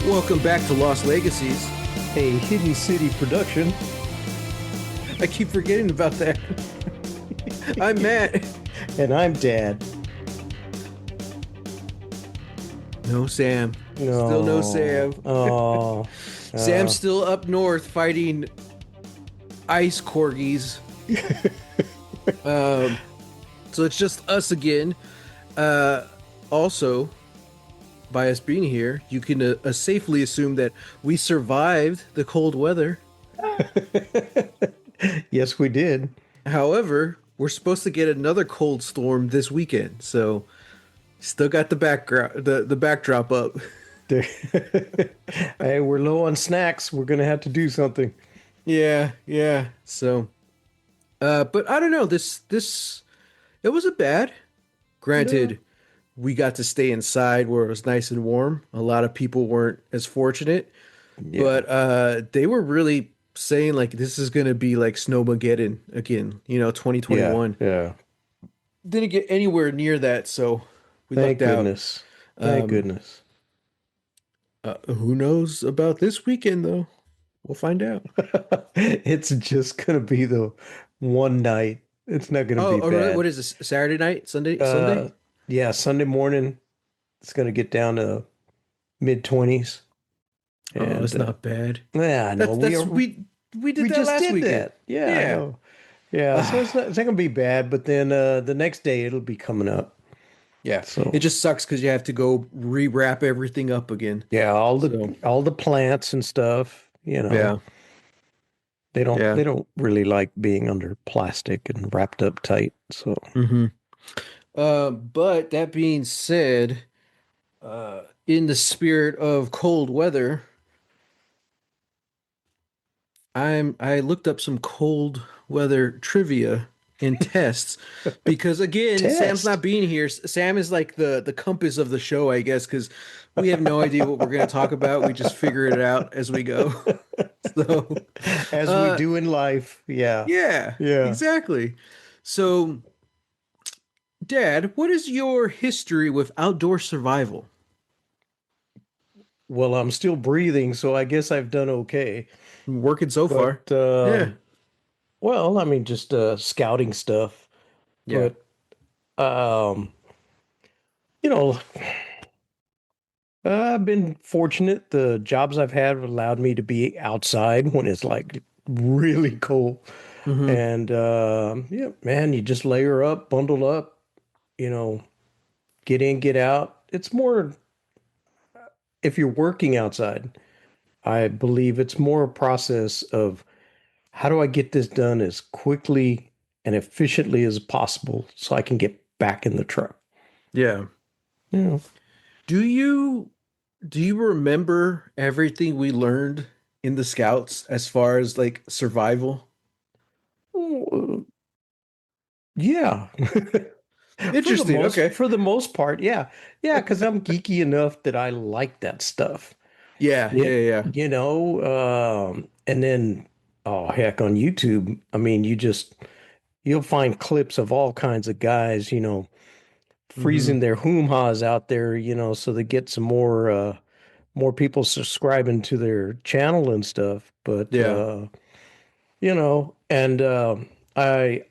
Welcome back to Lost Legacies. A Hidden City production. I keep forgetting about that. I'm Matt. And I'm Dad. No Sam. No. Still no Sam. Oh. Sam's still up north fighting ice corgis. So it's just us again. Also, by us being here, you can safely assume that we survived the cold weather. Yes, we did. However, we're supposed to get another cold storm this weekend, so still got the background, the backdrop up. Hey, we're low on snacks. We're gonna have to do something. Yeah. So, but I don't know. This it wasn't bad. Granted, we got to stay inside where it was nice and warm. A lot of people weren't as fortunate, Yeah. but they were really saying like this is gonna be like Snowmageddon again. 2021 Yeah. didn't get anywhere near that, so we Thank lucked out. goodness. Thank goodness. Who knows about this weekend though? We'll find out. It's just gonna be the one night. It's not gonna be Really? bad. What is this? Saturday night? Sunday? Uh, Sunday? yeah, Sunday morning it's gonna get down to mid 20s. Oh, it's And not bad. yeah, I know. We did We that just last did weekend. that. Yeah, I Yeah. know. Yeah, so it's not gonna be bad, but then the next day it'll be coming up. Yeah. So It just sucks because you have to go rewrap everything up again. yeah, So all the plants and stuff, yeah. they Yeah. don't really like being under plastic and wrapped up tight. So hmm but that being said, in the spirit of cold weather, I looked up some cold weather trivia and tests because again, Sam's test. not being here. Sam is like the compass of the show, I guess, because we have no idea what we're going to talk about. We just figure it out as we go. So, As we uh, do in life. Yeah. yeah, Yeah. exactly. So, Dad, what is your history with outdoor survival? Well, I'm still breathing, so I guess I've done okay. Working so far. But Yeah, well, I mean just scouting stuff. yeah. But um, you know, I've been fortunate. The jobs I've had have allowed me to be outside when it's like really cold. hmm And yeah, man, you just layer up, bundle up, you know, get in, get out. It's more if you're working outside, I believe it's more a process of how do I get this done as quickly and efficiently as possible so I can get back in the truck. Yeah. You Do you do you remember everything we learned in the scouts as far as like survival? know, yeah. Interesting. Okay. For the most part, yeah. Yeah, because I'm geeky enough that I like that stuff. Yeah, Yeah, yeah. and then oh heck, on YouTube, I mean, you'll find clips of all kinds of guys, hmm freezing their hoo-has out there, so they get some more people subscribing to their channel and stuff. But Yeah. and I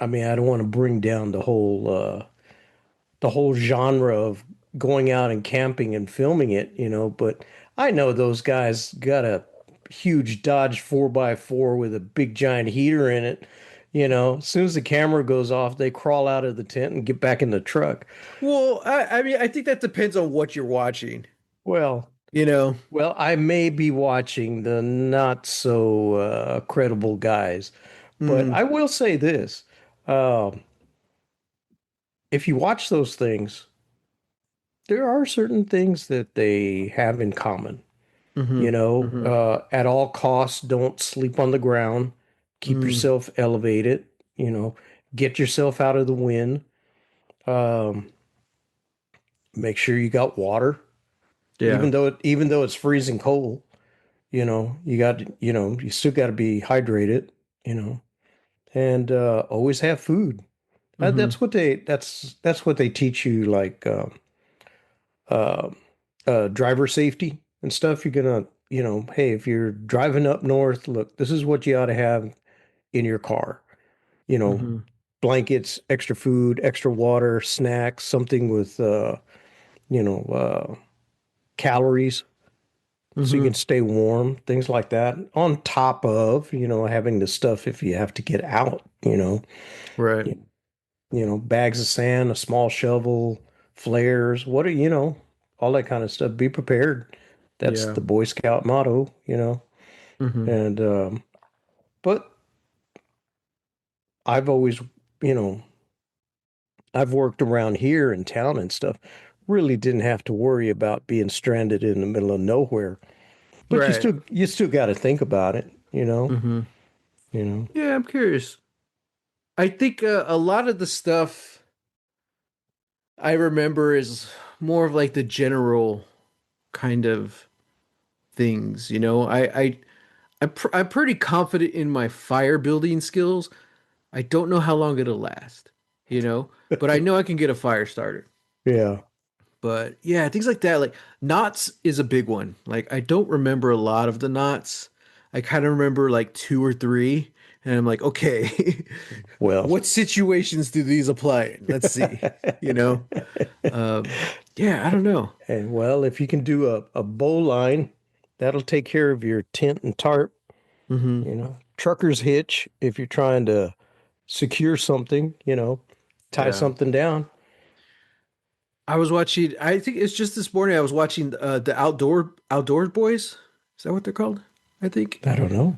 I mean, I don't want to bring down the whole genre of going out and camping and filming it, but I know those guys got a huge Dodge 4x4 with a big giant heater in it. As soon as the camera goes off, they crawl out of the tent and get back in the truck. Well, I mean, I think that depends on what you're watching, Well, you know. I may be watching the not so credible guys, but Mm, I will say this. Um, if you watch those things, there are certain things that they have in common. hmm hmm At all costs, don't sleep on the ground. Keep mm, yourself elevated. You know, get yourself out of the wind. Um, make sure you got water, yeah. even though it's freezing cold. You still got to be hydrated. And always have food. hmm That's what they teach you, like. Uh, driver safety and stuff. You're gonna, hey, if you're driving up north, look, this is what you ought to have in your car. You know, Hmm. blankets, extra food, extra water, snacks, something with you know, calories so you Hmm. can stay warm, things like that. On top of, having the stuff if you have to get out, Right. you, bags of sand, a small shovel, flares, all that kind of stuff. Be prepared. That's Yeah. the Boy Scout motto. Hmm. And but I've always, you know, I've worked around here in town and stuff. Really didn't have to worry about being stranded in the middle of nowhere. But you Right. still got to think about it, you know. Hmm. You know. Yeah, I'm curious. I think a lot of the stuff I remember is more of like the general kind of things, you know. I'm pretty confident in my fire building skills. I don't know how long it'll last, you know, but I know I can get a fire started. Yeah. But yeah, things like that, like knots is a big one. Like I don't remember a lot of the knots. I kind of remember like two or three, and I'm like, okay, Well, what situations do these apply in? Let's see, you know. Um, yeah, I don't know. and well, if you can do a bow line, that'll take care of your tent and tarp, Hmm. Trucker's hitch if you're trying to secure something, tie Yeah. something down. I was watching, I think it's just this morning I was watching the Outdoors Boys. Is that what they're called? I think. I don't know.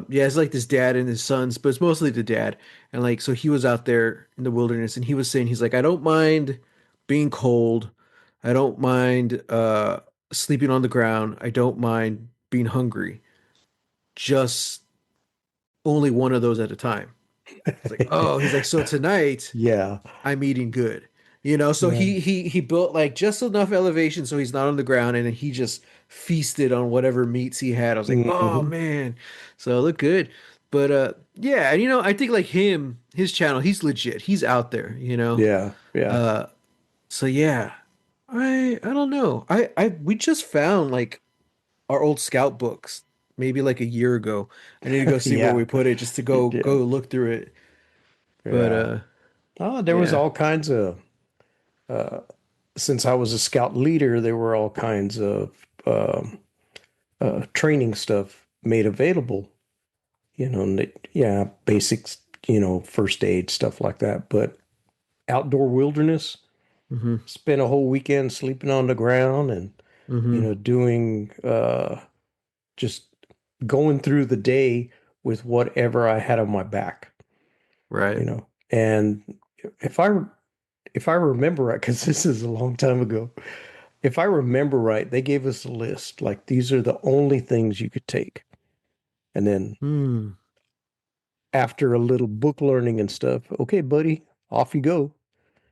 Yeah, it's like this dad and his sons, but it's mostly the dad. And like so he was out there in the wilderness and he was saying he's like, I don't mind being cold. I don't mind sleeping on the ground. I don't mind being hungry. Just only one of those at a time. It's like, oh, he's like, so tonight Yeah. I'm eating good. You know, so Yeah. he built like just enough elevation so he's not on the ground and then he just feasted on whatever meats he had. I was like, "Oh Hmm. man." So it looked good. But yeah, and you know, I think like him, his channel, he's legit. He's out there, you know. Yeah. Yeah. Uh so yeah. I don't know. I we just found like our old scout books maybe like a year ago. I need to go see where Yeah. we put it just to go Yeah. look through it. But Yeah. Oh, there was yeah. all kinds of uh since I was a scout leader, there were all kinds of training stuff made available, yeah, basics, first aid, stuff like that. But outdoor wilderness, Hmm. spent a whole weekend sleeping on the ground and, Hmm. doing just going through the day with whatever I had on my back, Right. And if I if I remember right, because this is a long time ago, if I remember right, they gave us a list like these are the only things you could take. And then Hmm. after a little book learning and stuff, okay, buddy, off you go.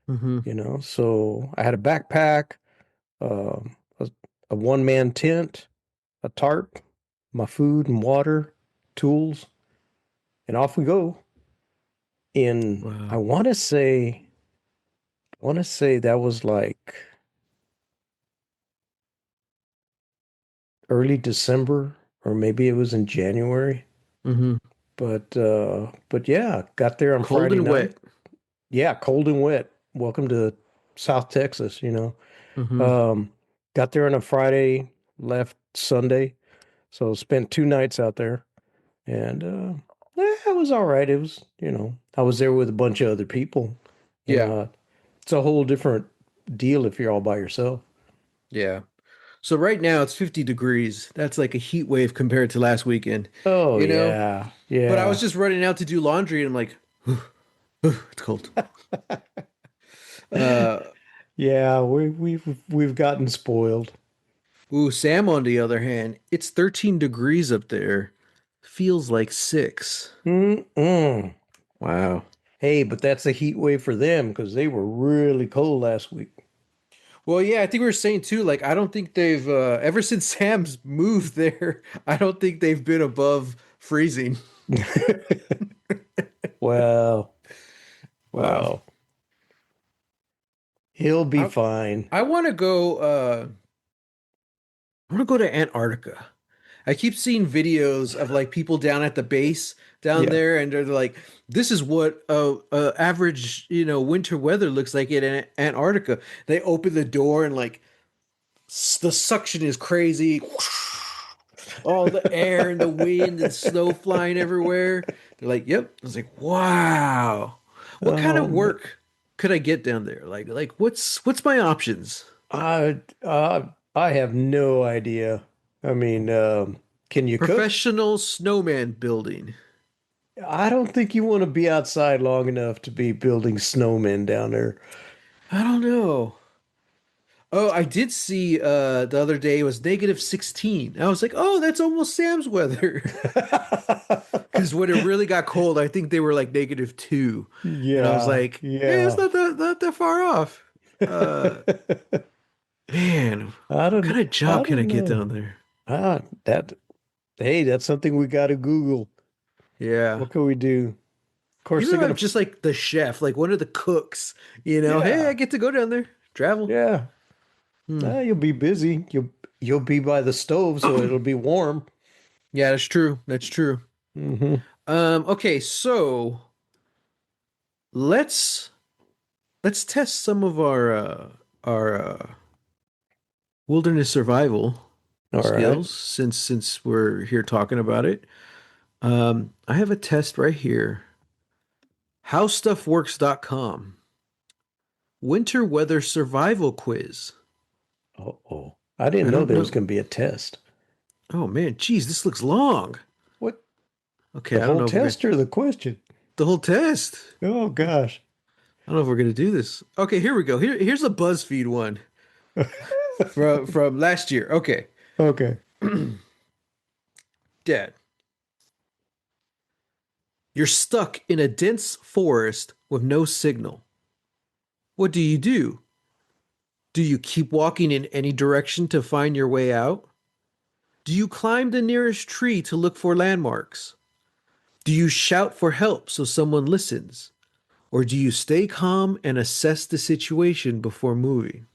Hmm. So I had a backpack, um, a one-man tent, a tarp, my food and water, tools, and off we go. In Wow. I want to say that was like early December, or maybe it was in January. Hmm. But yeah, got there on Cold Friday and night. wet. Yeah, cold and wet. Welcome to South Texas. Hmm. Um, got there on a Friday, left Sunday, so spent 2 nights out there, and it was all right. It was, I was there with a bunch of other people. Yeah. It's a whole different deal if you're all by yourself. Yeah. So right now it's 50 degrees. That's like a heat wave compared to last weekend, Oh you know? yeah, But I was yeah, just running out to do laundry and I'm like, it's cold. Uh, yeah. We've gotten spoiled. ooh, Sam, on the other hand, it's 13 degrees up there. Feels like 6. Mm-mm. Wow. Hey, but that's a heat wave for them because they were really cold last week. Well, yeah, I think we were saying too, like, I don't think they've, ever since Sam's moved there, I don't think they've been above freezing. Well, Wow. well, he'll be I, fine. I want to go I want to go to Antarctica. I keep seeing videos of like people down at the base down Yeah. there, and they're like, "This is what average, winter weather looks like in Antarctica." They open the door and like the suction is crazy, all the air and the wind and snow flying everywhere. They're like, "Yep." I was like, "Wow, what kind of Oh man. work could I get down there? Like what's my options?" I have no idea. I mean, can you cook? Professional snowman building. I don't think you want to be outside long enough to be building snowmen down there. I don't know. Oh, I did see the other day it was -16. I was like, oh, that's almost Sam's weather. Because when it really got cold, I think they were like -2. And I was Yeah, like, hey, it's yeah. not that far off. Uh man, what kind of I job can I don't get know. down there? That hey, that's something we got to Google. Yeah. What can we do? Of course, Even they're if I'm gonna. just like the chef, like one of the cooks, hey, I Yeah, get to go down there, travel. yeah. Hmm. You'll be busy. You'll be by the stove, so it'll be warm. Yeah, that's true. That's true. Hmm. Okay, so let's let's test some of our wilderness survival All right. skills since we're here talking about it. I have a test right here. HowStuffWorks.com. Winter weather survival quiz. Oh. I didn't I know don't there was know. going to be a test. Oh man, geez, this looks long. What? Okay, The I don't whole know if we're gonna test or the question? the whole test. Oh gosh. I don't know if we're gonna do this. Okay, here we go. Here's a BuzzFeed one from last year. Okay. Okay. Dad, you're stuck in a dense forest with no signal. What do you do? Do you keep walking in any direction to find your way out? Do you climb the nearest tree to look for landmarks? Do you shout for help so someone listens? Or do you stay calm and assess the situation before moving?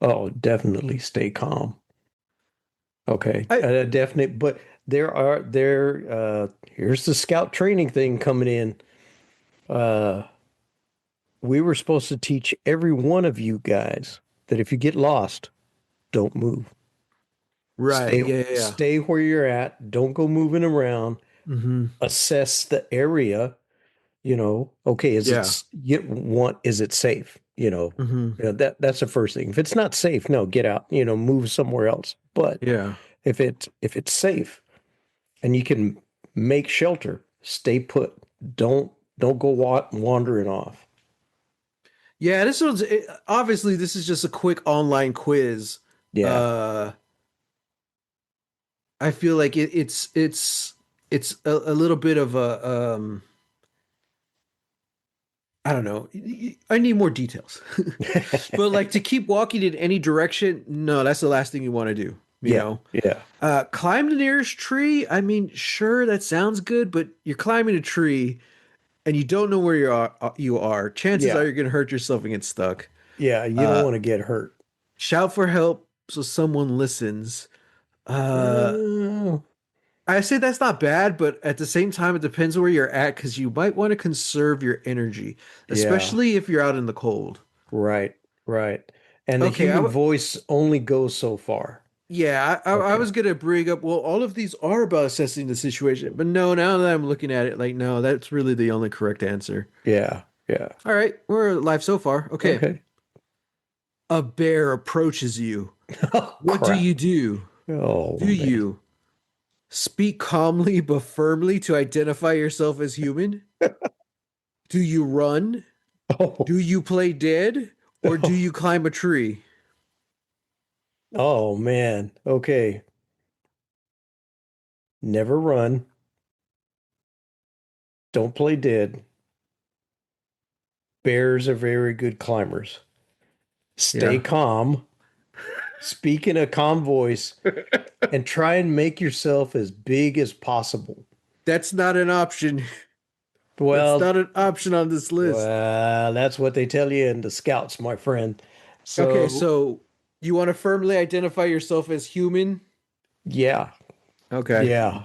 Oh, definitely stay calm. Okay. I Definite, but here's the scout training thing coming in. Uh, we were supposed to teach every one of you guys that if you get lost, don't move. right, Stay yeah, yeah, yeah. stay where you're at. Don't go moving around. Mm-hmm. Assess the area. Okay, Yeah. is it safe? Mm-hmm. That's the first thing. If it's not safe, no, get out, move somewhere else. But Yeah. if it's safe and you can make shelter, stay put. Don't go wandering off. Yeah, obviously this is just a quick online quiz. Yeah. Uh I feel like it's a little bit of a I don't know. I need more details. But like to keep walking in any direction, no, that's the last thing you want to do, you Yeah. know. Yeah. Climb the nearest tree. I mean, sure, that sounds good, but you're climbing a tree and you don't know where you are. Chances are Yeah. you're going to hurt yourself and get stuck. Yeah. You don't Uh, want to get hurt. Shout for help so someone listens. Uh, Uh, I say that's not bad, but at the same time, it depends where you're at because you might want to conserve your energy, yeah. especially if you're out in the cold. Right. Right. And the Okay, human voice only goes so far. yeah, I Okay. was gonna bring up, well, all of these are about assessing the situation, but no, now that I'm looking at it, like, no, that's really the only correct answer. Yeah. Yeah. All right, we're alive so far. Okay, Okay. a bear approaches you. Oh What do crap. you do? Oh Do man. you speak calmly but firmly to identify yourself as human? Do you run? Oh. Do you play dead? Or do Oh, you climb a tree? oh man. Okay. Never run. Don't play dead. Bears are very good climbers. Stay Yeah, calm. Speak in a calm voice and try and make yourself as big as possible. that's not an option. That's Well, not an option on this list. that's what they tell you in the scouts, my friend. Okay, So, so You want to firmly identify yourself as human? Yeah. Okay. Yeah.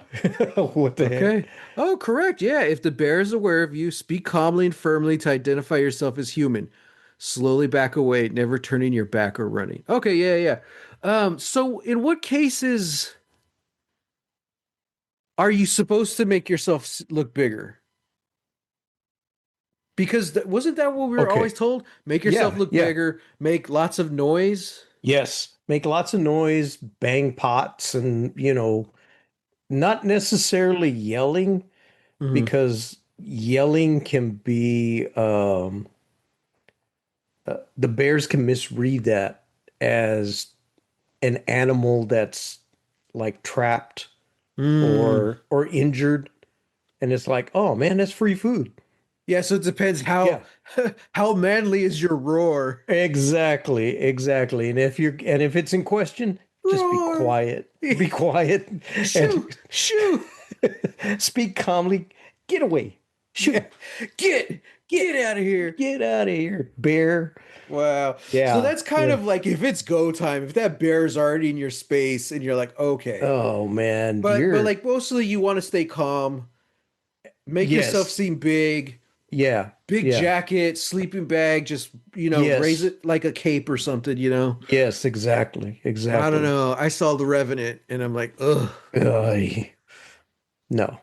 What the heck? Okay. Oh, correct. Yeah. If the bear is aware of you, speak calmly and firmly to identify yourself as human. Slowly back away, never turning your back or running. Okay. Yeah. Yeah. So in what cases are you supposed to make yourself look bigger? Because wasn't that what we were always Okay. told? Make yourself Yeah. look Yeah. bigger, make lots of noise. Yes. Make lots of noise, bang pots, and, not necessarily yelling, Hmm. because yelling can be, the bears can misread that as an animal that's like trapped Mm. or injured, and it's like, oh man, that's free food. Yeah, so it depends how Yeah, how manly is your roar. exactly, exactly. And if it's in question, just be Roar. quiet. Be quiet Shoo, and shoo. speak calmly. Get away. Yeah. Shoo. Get Get get out of here. get out of here, bear. Wow. So Yeah, that's kind yeah. of like if it's go time, if that bear is already in your space and you're like, okay. Oh man, But like mostly you want to stay calm, make yourself yes. seem big, Yeah, big yeah. jacket, sleeping bag, just raise Yes. it like a cape or something. Yes, exactly. I don't Exactly. know. I saw The Revenant and I'm like, ugh. Uh, no.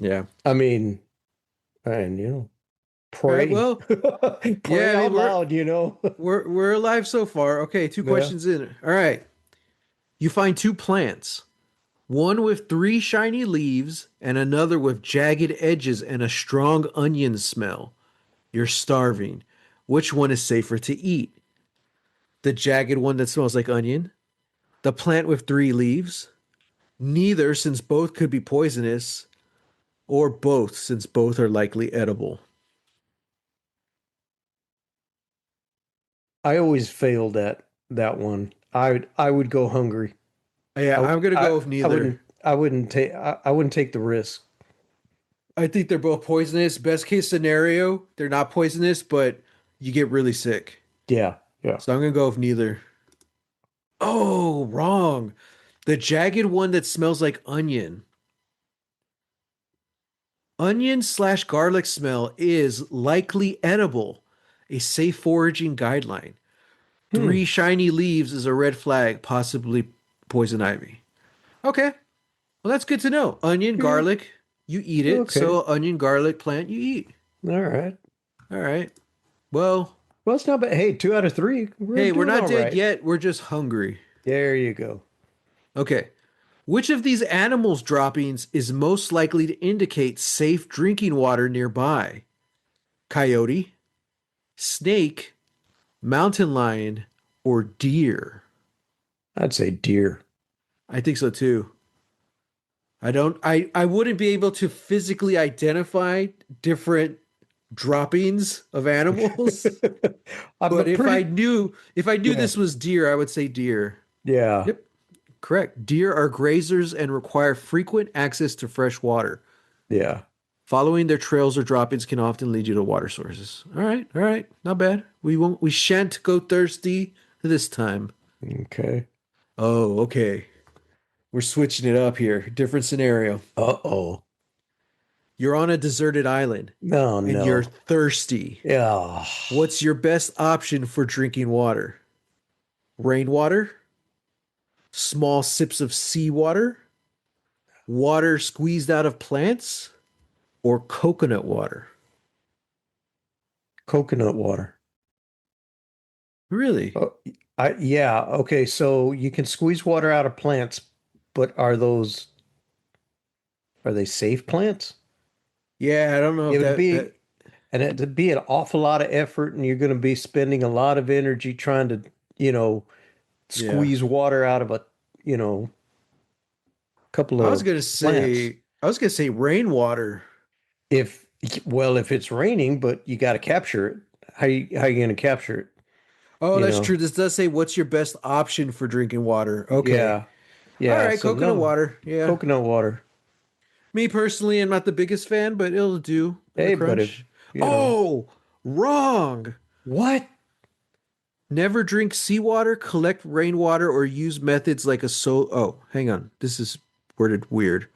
Yeah. I mean, and All right. pray. Well, yeah, Pray I mean out loud. we're alive so far. Okay, two Yeah. questions in. All right. You find two plants, one with three shiny leaves and another with jagged edges and a strong onion smell. You're starving. Which one is safer to eat? The jagged one that smells like onion? The plant with three leaves? Neither, since both could be poisonous, or both, since both are likely edible. I always failed at that one. I would go hungry. Yeah, I'm gonna go with I neither. wouldn't take the risk. I think they're both poisonous. Best case scenario, they're not poisonous, but you get really sick. Yeah. Yeah. So I'm gonna go with neither. Oh, wrong. The jagged one that smells like onion. Onion slash garlic smell is likely edible, a safe foraging guideline. Hmm. Three shiny leaves is a red flag, possibly poison ivy. Okay, well, that's good to know. Onion, Yeah. garlic, you eat it. Okay. So, onion, garlic plant, you eat. All right. All right. Well, Well, it's not bad. Hey, 2 out of 3. We're hey, we're doing not all dead right. yet. We're just hungry. There you go. Okay. Which of these animals' droppings is most likely to indicate safe drinking water nearby? Coyote, snake, mountain lion, or deer? I'd say deer. I think so too. I wouldn't be able to physically identify different droppings of animals, I'm a but pretty, if I knew yeah, this was deer, I would say deer. yeah, Yep, correct. Deer are grazers and require frequent access to fresh water. yeah. Following their trails or droppings can often lead you to water sources. All right, not bad. We shan't go thirsty this time. Okay. Oh, okay. We're switching it up here. Different scenario. Uh-oh. You're on a deserted island No, and you're no. thirsty. Yeah. What's your best option for drinking water? Rainwater, small sips of seawater, water squeezed out of plants, or coconut water? Coconut water. Really? Oh, yeah. Okay. So you can squeeze water out of plants, but are they safe plants? Yeah, I don't know It if would that be, and it'd be an awful lot of effort, and you're going to be spending a lot of energy trying to, you know, yeah. squeeze water out of a, you know, couple I was of gonna plants. say I was gonna say rainwater. If, well, if it's raining, but you got to capture it. How you going to capture it? Oh, You that's know? true. This does say what's your best option for drinking water. Okay. Yeah. All Yeah. right, So coconut no, water. Yeah. coconut water. Me personally, I'm not the biggest fan, but it'll do in a Hey, but if, crunch. you know, Oh, wrong. what? Never drink seawater, collect rainwater, or use methods like a Oh, hang on. This is worded weird.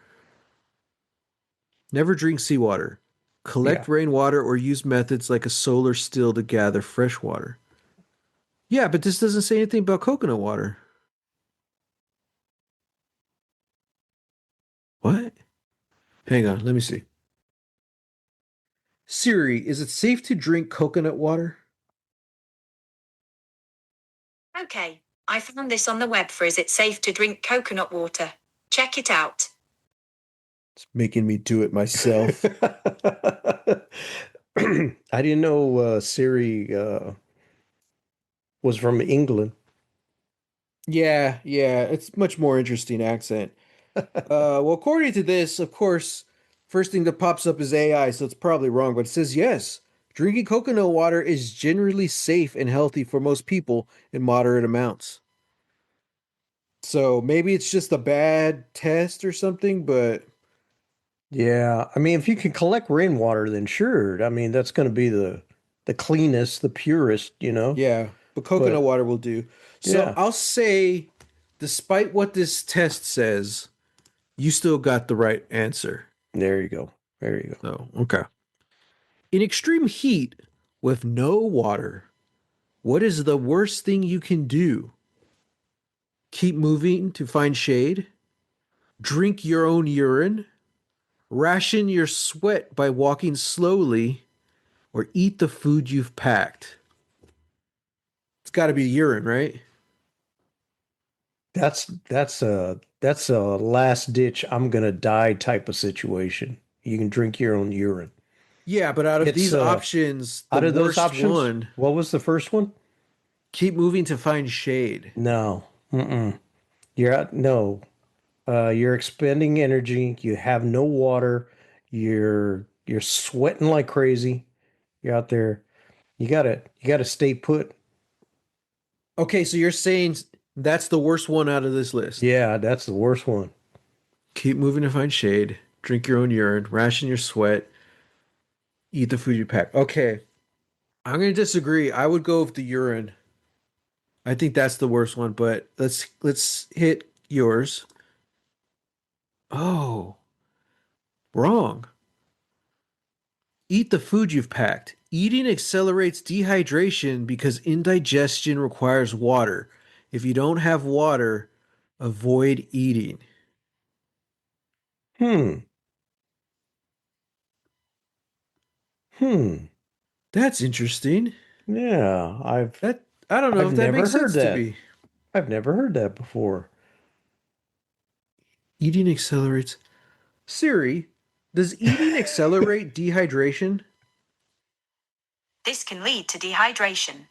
Never drink seawater. Yeah. Collect rainwater or use methods like a solar still to gather fresh water. Yeah, but this doesn't say anything about coconut water. What? Hang on, let me see. Siri, is it safe to drink coconut water? Okay, I found this on the web for Is It Safe to Drink Coconut Water? Check it out. It's making me do it myself. I didn't know Siri was from England. Yeah, yeah, it's much more interesting accent. Well, according to this, of course, first thing that pops up is AI, so it's probably wrong, but it says yes. Drinking coconut water is generally safe and healthy for most people in moderate amounts. So maybe it's just a bad test or something, but Yeah, I mean, if you can collect rainwater, then sure. I mean, that's going to be the cleanest, the purest, you know. yeah, but coconut But water will do. So yeah, I'll say, despite what this test says, you still got the right answer. there you go. There you go. So, okay. In extreme heat with no water, what is the worst thing you can do? Keep moving to find shade, drink your own urine, ration your sweat by walking slowly, or eat the food you've packed. It's got to be urine, right? That's a last ditch. I'm gonna die type of situation. You can drink your own urine. Yeah, but out of It's these options, the out of those worst options. one, What was the first one? keep moving to find shade. No. Mm-mm. You're out. No. You're expending energy. You have no water. You're sweating like crazy. You're out there. You gotta stay put. Okay, so you're saying that's the worst one out of this list. Yeah, that's the worst one. Keep moving to find shade, drink your own urine, ration your sweat, eat the food you pack. Okay, I'm going to disagree. I would go with the urine. I think that's the worst one, but let's hit yours. Oh, wrong. Eat the food you've packed. Eating accelerates dehydration because indigestion requires water. If you don't have water, avoid eating. Hmm. Hmm. That's interesting. Yeah, That I don't know I've if that never makes heard sense to that. me. I've never heard that before. Eating accelerates. Siri, does eating accelerate dehydration? This can lead to dehydration. This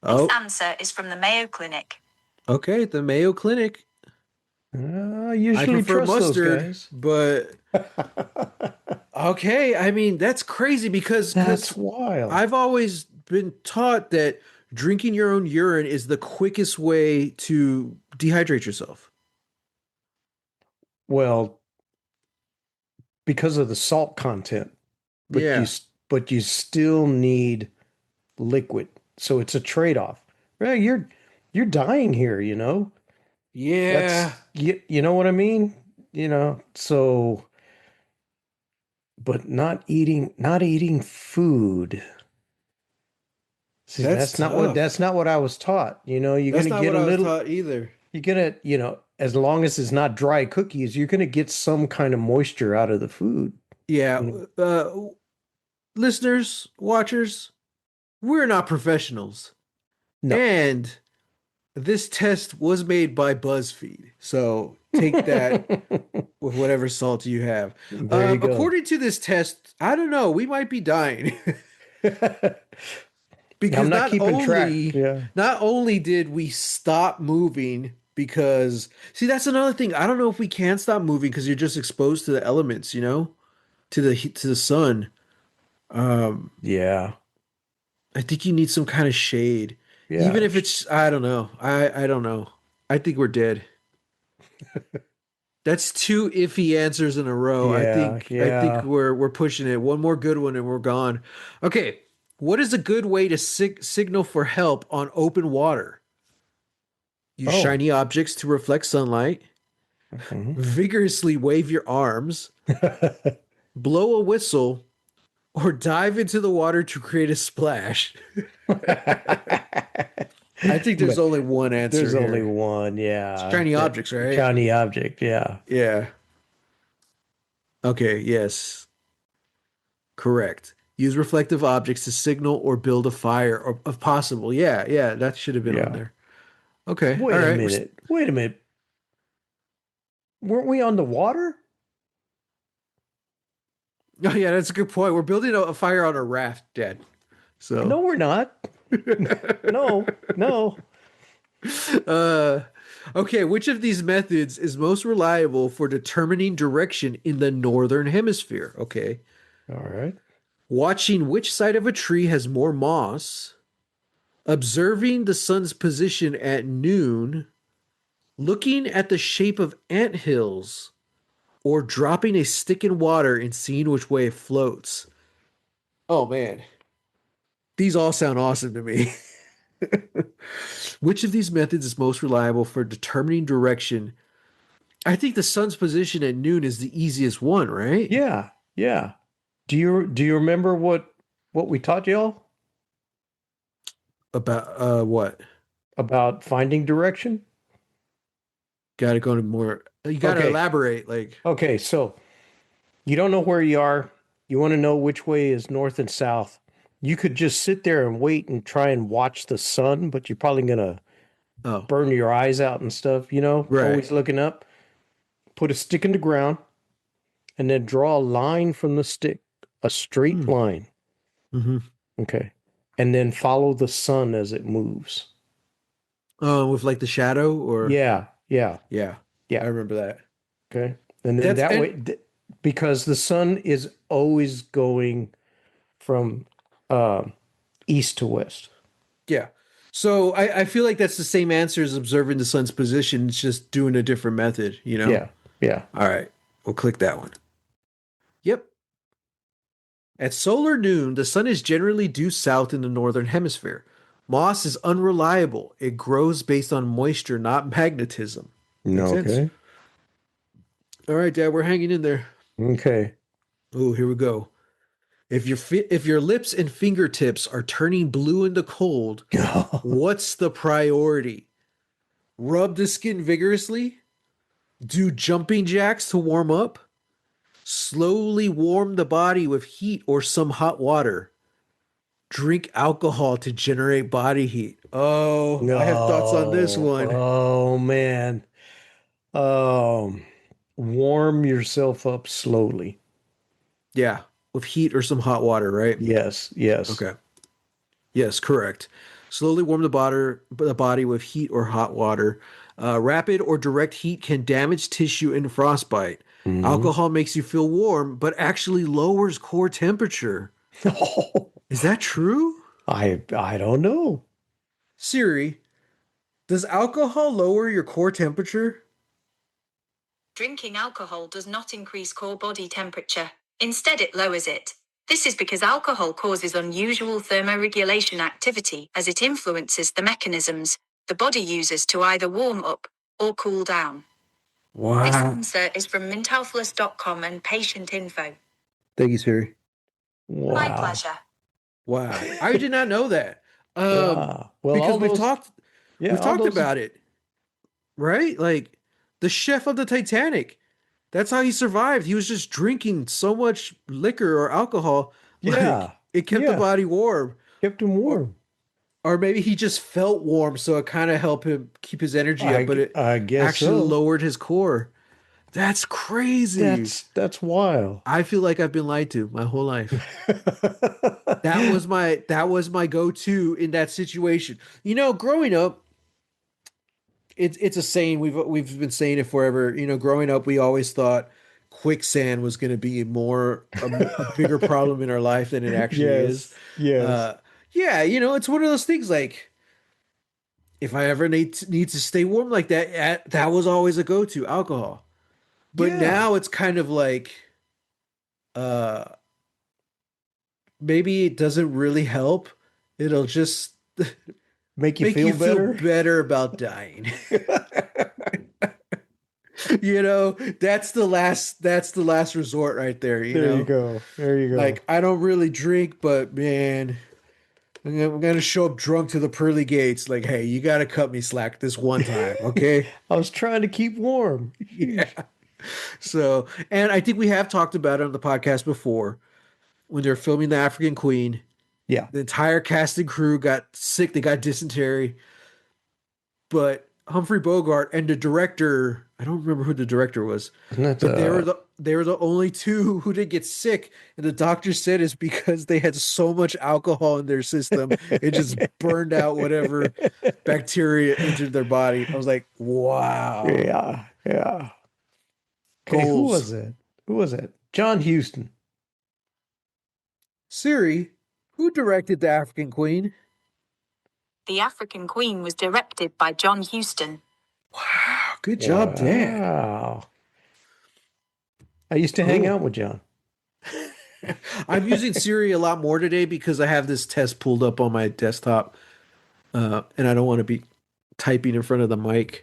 Oh, answer is from the Mayo Clinic. okay, the Mayo Clinic. I I usually prefer trust those mustard, guys. but okay, I mean that's crazy because That's wild. I've always been taught that drinking your own urine is the quickest way to dehydrate yourself. Well, because of the salt content, but Yeah. but you still need liquid. So it's a trade-off. Right, you're dying here, you know? Yeah. You know what I mean? You know, so but not eating food. See, That's tough. that's not what I was taught. You know, you're That's gonna not get what a I was little taught either. you're gonna, as long as it's not dry cookies, you're gonna get some kind of moisture out of the food. Yeah. You know, Listeners, watchers, we're not professionals. no. And this test was made by BuzzFeed. So take that with whatever salt you have. There you go. According to this test, I don't know, we might be dying. I'm Because not keeping track. Yeah. not only did we stop moving because see that's another thing. I don't know if we can stop moving because you're just exposed to the elements, to the heat, to the sun. Um, Yeah. I think you need some kind of shade. Even Yeah. if it's I don't know. I don't know. I think we're dead. That's two iffy answers in a row. I Yeah. think Yeah. we're pushing it. One more good one and we're gone. Okay. What is a good way to signal for help on open water? Use Oh. shiny objects to reflect sunlight. Mhm. Vigorously wave your arms. Blow a whistle. Or dive into the water to create a splash. I think there's But only one answer there's only here. one, It's yeah. shiny objects, right? Shiny object, yeah. Yeah. Okay, yes. Correct. Use reflective objects to signal or build a fire, or if possible. Yeah, yeah, that should have been on Yeah. there. Okay, all Wait a right. minute. Wait a minute. Weren't we on the water? Oh, yeah, that's a good point. We're building a fire on a raft, Dad. No, So, we're not. No, no. uh, okay, which of these methods is most reliable for determining direction in the northern hemisphere? Okay. All right. Watching which side of a tree has more moss, observing the sun's position at noon, looking at the shape of anthills, or dropping a stick in water and seeing which way it floats. Oh man, these all sound awesome to me. Which of these methods is most reliable for determining direction? I think the sun's position at noon is the easiest one, right? Yeah, yeah. Do you remember what we taught y'all About what? about finding direction? Got to go to more. You got to Okay. elaborate. Like, Okay, so you don't know where you are. You want to know which way is north and south. You could just sit there and wait and try and watch the sun, but you're probably gonna oh, burn your eyes out and stuff, Right. Always looking up. Put a stick in the ground and then draw a line from the stick, a straight Hmm. line. hmm Okay. And then follow the sun as it moves. with like the shadow, or Yeah, yeah, yeah, yeah. I remember that. Okay. And then That's that and way, because the sun is always going from east to west. yeah. So I feel like that's the same answer as observing the sun's position. It's just doing a different method, you know? Yeah, yeah. All right, we'll click that one. Yep. At solar noon, the sun is generally due south in the northern hemisphere. Moss is unreliable. It grows based on moisture, not magnetism. Makes sense. Okay. All right, Dad, we're hanging in there. Okay. Oh, here we go. If your lips and fingertips are turning blue in the cold, what's the priority? Rub the skin vigorously? Do jumping jacks to warm up? Slowly warm the body with heat or some hot water? Drink alcohol to generate body heat. Oh, I have thoughts on this one. Oh man. Warm yourself up slowly. Yeah, with heat or some hot water, right? Yes, yes. Okay. Yes, correct. Slowly warm the body with heat or hot water. Rapid or direct heat can damage tissue and frostbite. Mhm. Alcohol makes you feel warm, but actually lowers core temperature. Is that true? I don't know. Siri, does alcohol lower your core temperature? Drinking alcohol does not increase core body temperature. Instead, it lowers it. This is because alcohol causes unusual thermoregulation activity as it influences the mechanisms the body uses to either warm up or cool down. This Wow. answer is from mentalfloss.com and patient info. Thank you, Siri. My Wow. pleasure. Wow. I did not know that. Wow. Well, Because all we've those, talked yeah, we've all talked those- about it. Right? Like the chef of the Titanic. That's how he survived. He was just drinking so much liquor or alcohol. Yeah. Like, it kept the Yeah. body warm. kept him warm. Or maybe he just felt warm, so it kind of helped him keep his energy up, but it I guess actually so. lowered his core. That's crazy. That's wild. I feel like I've been lied to my whole life. That was my go-to in that situation. You know, growing up, it's a saying we've been saying it forever. You know, growing up, we always thought quicksand was going to be a bigger problem in our life than it actually is. Yes. Yeah, you know, it's one of those things like if I ever need to stay warm like that, that was always a go-to, alcohol. But Yeah. now it's kind of like maybe it doesn't really help. It'll just Make you make feel you feel better? better about dying. You know, that's the last resort right there, you There you know. go. There you go. Like I don't really drink, but man, I'm gonna show up drunk to the pearly gates. Like, hey, you gotta cut me slack this one time, okay? I was trying to keep warm. Yeah. So, and I think we have talked about it on the podcast before when they're filming The African Queen. Yeah. The entire cast and crew got sick. They got dysentery. But Humphrey Bogart and the director, I don't remember who the director was, Isn't that but they were the only two who didn't get sick. And the doctor said it's because they had so much alcohol in their system, it just burned out whatever bacteria entered their body. I was like, wow. Yeah. Yeah. Okay, who Goals. was it? Who was it? John Huston. Siri, who directed The African Queen? The African Queen was directed by John Huston. Wow, good job, Dad. Wow. I used to hang Cool. out with John. I'm using Siri a lot more today because I have this test pulled up on my desktop, and I don't want to be typing in front of the mic.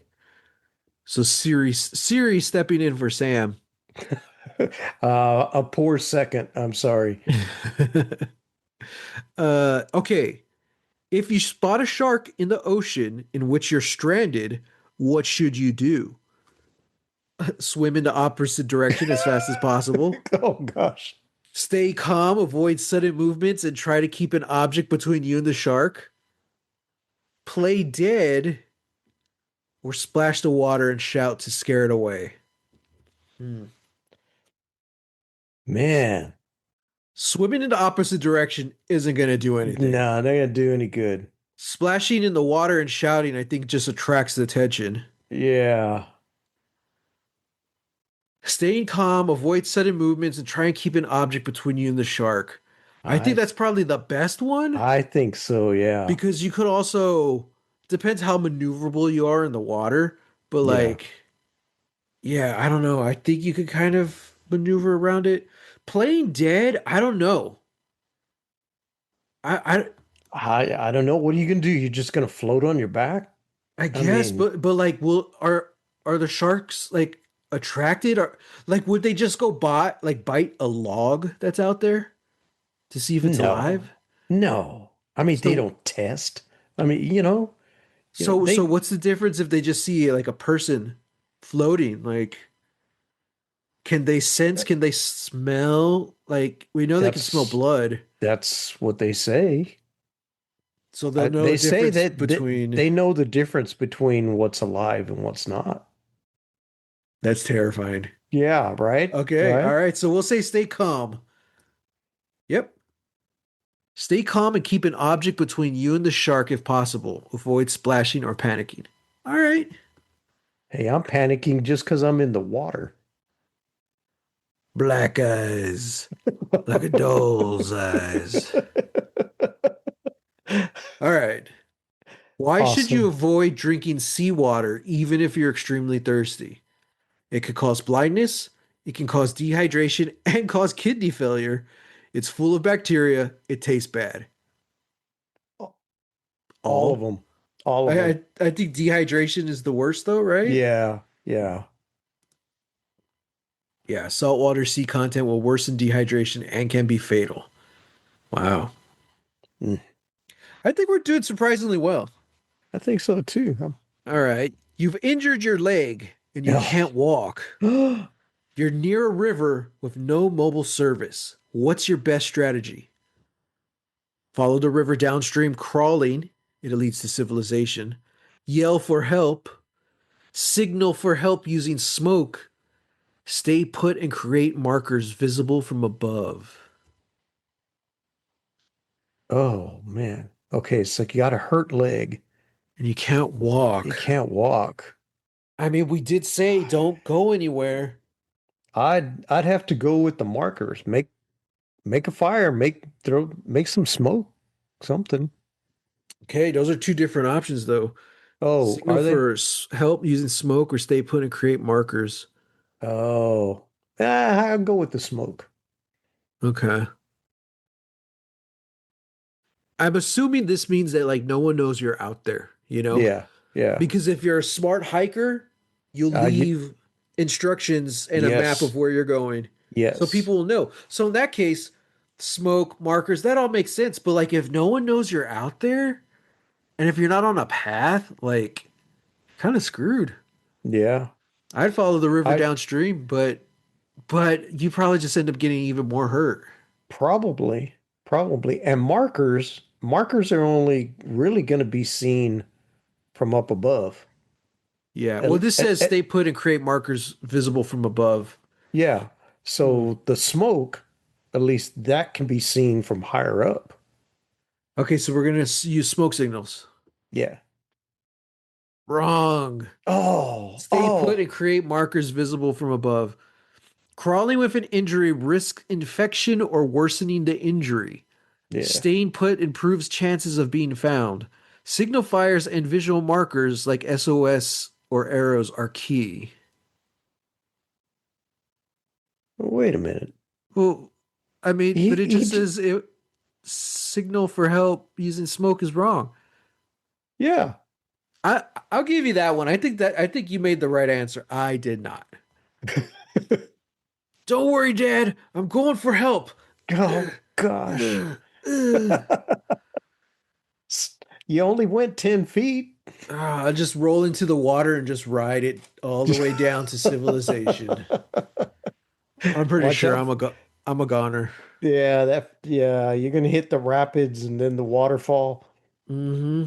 So Siri stepping in for Sam. A poor second. I'm sorry. Okay. If you spot a shark in the ocean in which you're stranded, what should you do? Swim in the opposite direction as fast as possible. Oh gosh. Stay calm, avoid sudden movements, and try to keep an object between you and the shark. Play dead, or splash the water and shout to scare it away. Man. Swimming in the opposite direction isn't going to do anything. Nah, they gonna do any good. Splashing in the water and shouting, I think, just attracts the attention. Yeah. Staying calm, avoid sudden movements, and try and keep an object between you and the shark. I think that's probably the best one I think so, yeah. because you could also, depends how maneuverable you are in the water, but Yeah. like, yeah, I don't know. I think you could kind of maneuver around it. Playing dead, I don't know. I I don't know. What are you gonna do? You're just gonna float on your back? I guess, mean- but like, are the sharks like attracted, or like would they just go bite a log that's out there to see if it's No. alive? No. I mean, they So- don't test. I mean, you know, So they- so what's the difference if they just see like a person floating? Like, can they sense? Can they smell? Like, we know they can smell That's- blood, that's what they say. so they'll know They the say difference that between. they know the difference between what's alive and what's not. That's terrifying. Yeah, right? Okay, Right? all right. So we'll say stay calm. Yep. Stay calm and keep an object between you and the shark if possible. Avoid splashing or panicking. All right. Hey, I'm panicking just because I'm in the water. Black eyes, like a doll's eyes. All right. Why should you Awesome. avoid drinking seawater even if you're extremely thirsty? It could cause blindness, it can cause dehydration, and cause kidney failure. It's full of bacteria. It tastes bad. All of them. All of them. I think dehydration is the worst, though, right? Yeah, yeah. Yeah, saltwater sea content will worsen dehydration and can be fatal. Wow. Mm. I think we're doing surprisingly well. I think so too. All right. You've injured your leg and you Ugh. can't walk. You're near a river with no mobile service. What's your best strategy? Follow the river downstream crawling. It leads to civilization. Yell for help. Signal for help using smoke. Stay put and create markers visible from above. Oh man. Okay, so you got a hurt leg. And you can't walk. You can't walk. I mean, we did say don't go anywhere. I'd have to go with the markers. Make a fire, make some smoke, something. Okay, those are two different options, though. Oh, Signal are they? for help using smoke or stay put and create markers. Oh. I'll go with the smoke. Okay. I'm assuming this means that like no one knows you're out there, you know? Yeah, yeah. Because if you're a smart hiker, you'll You, leave instructions and a map yes, of where you're going. So yes. people will know. So in that case, smoke, markers, that all makes sense. But like if no one knows you're out there and if you're not on a path, like kind of screwed. Yeah. I'd follow the river I downstream, but you probably just end up getting even more hurt. probably. And markers are only really going to be seen from up above. Yeah. Well, And, this says stay put and create markers visible from above. yeah. Hmm. So the smoke, at least that can be seen from higher up. Okay, so we're gonna use smoke signals. Yeah. Wrong. Oh, Stay put oh. and create markers visible from above. Crawling with an injury risks infection or worsening the injury. Yeah. Staying put improves chances of being found. Signal fires and visual markers like SOS or arrows are key. Wait a minute. Well, I mean, He, but it he, just j- says it signal for help using smoke is wrong. yeah. I'll give you that one. I think you made the right answer. I did not. Don't worry, Dad. I'm going for help. Oh, gosh. Ah, You only went 10 feet. I'll just roll into the water and just ride it all the way down to civilization. I'm pretty Watch sure out. I'm a goner. Yeah, you're gonna hit the rapids and then the waterfall. Hmm.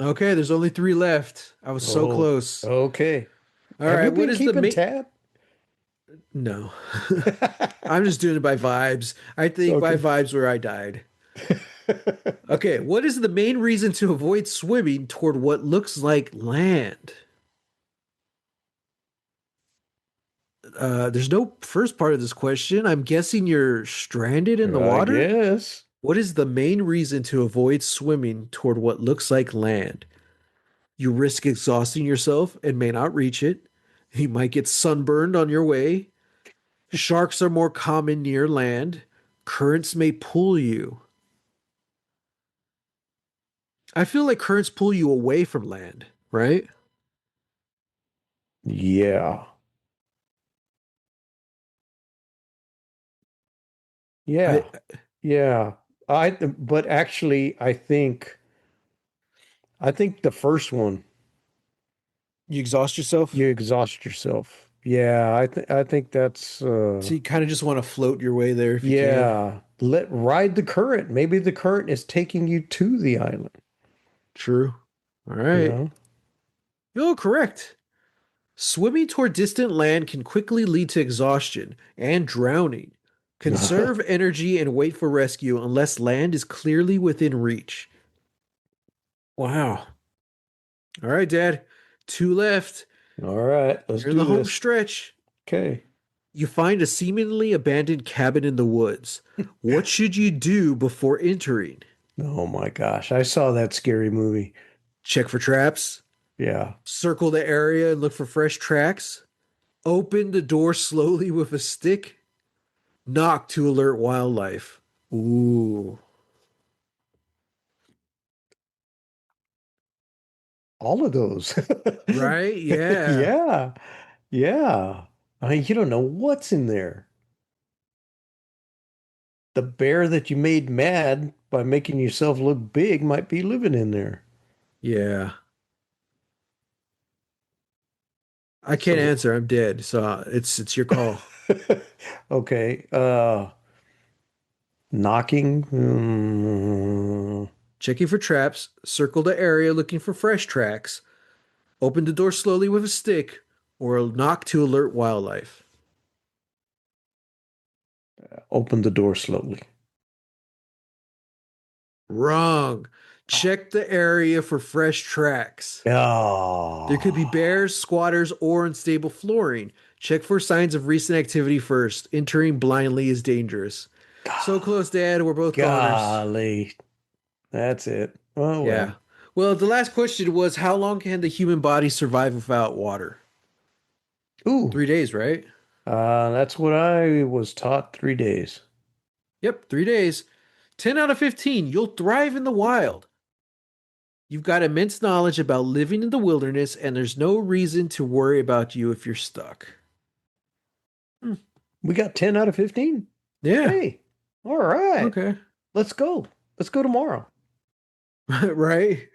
Okay, there's only three left. I was so Oh, close. okay. All Have right, you what been is the keeping main? tab? No, I'm just doing it by vibes. I think by Okay. vibes where I died. Okay, what is the main reason to avoid swimming toward what looks like land? There's no first part of this question. I'm guessing you're stranded in the I water? guess. What is the main reason to avoid swimming toward what looks like land? You risk exhausting yourself and may not reach it. You might get sunburned on your way. Sharks are more common near land. Currents may pull you. I feel like currents pull you away from land, right? Yeah. I Yeah. Yeah. But actually I think the first one, You exhaust yourself, you exhaust yourself. Yeah, I think that's so you kind of just want to float your way there if you can. yeah. Let ride the current. Maybe the current is taking you to the island, True. All you right. know? You're correct. Swimming toward distant land can quickly lead to exhaustion and drowning. Conserve energy and wait for rescue unless land is clearly within reach. Wow. All right, Dad. Two left. All right, let's You're in the do home this. stretch. Okay. You find a seemingly abandoned cabin in the woods. What should you do before entering? Oh my gosh, I saw that scary movie. Check for traps, Yeah. circle the area and look for fresh tracks, open the door slowly with a stick, knock to alert wildlife. Ooh. All of those. Right? Yeah. Yeah. Yeah. I mean, you don't know what's in there. The bear that you made mad by making yourself look big might be living in there. Yeah. I can't So, answer. I'm dead. So it's your call. okay. Knocking. Checking for traps, circle the area looking for fresh tracks, open the door slowly with a stick, or knock to alert wildlife. Open the door slowly. Wrong. Check the area for fresh tracks. There could be Oh, bears, squatters, or unstable flooring. Check for signs of recent activity first. Entering blindly is dangerous. So close, Dad. We're both goners. golly. That's it. Oh, Yeah. well. Well, the last question was how long can the human body survive without water? Ooh, 3 days, right? that's what I was taught 3 days. Yep, 3 days. 10 out of 15. You'll thrive in the wild. You've got immense knowledge about living in the wilderness, and there's no reason to worry about you if you're stuck. We got 10 out of 15. Yeah. Hey, all right. Okay. Let's go. Let's go tomorrow. Right?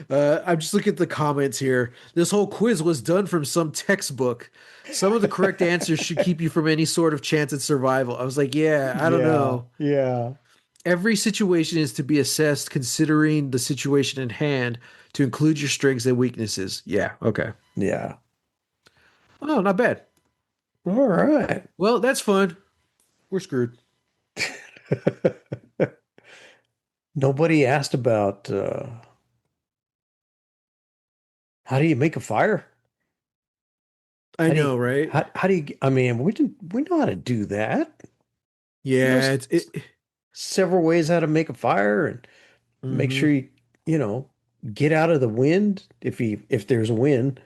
I'm just looking at the comments here. This whole quiz was done from some textbook. Some of the correct answers should keep you from any sort of chance at survival. I was like, yeah, I don't know. Yeah. Every situation is to be assessed considering the situation in hand to include your strengths and weaknesses. Yeah, okay. Yeah. Oh, not bad. All right. Well, that's fun. We're screwed. Nobody asked about how do you make a fire? I How do know, you, right? how do you, I mean, we know how to do that. Yeah, There's several ways how to make a fire and make mhm. sure you know, get out of the wind if there's wind.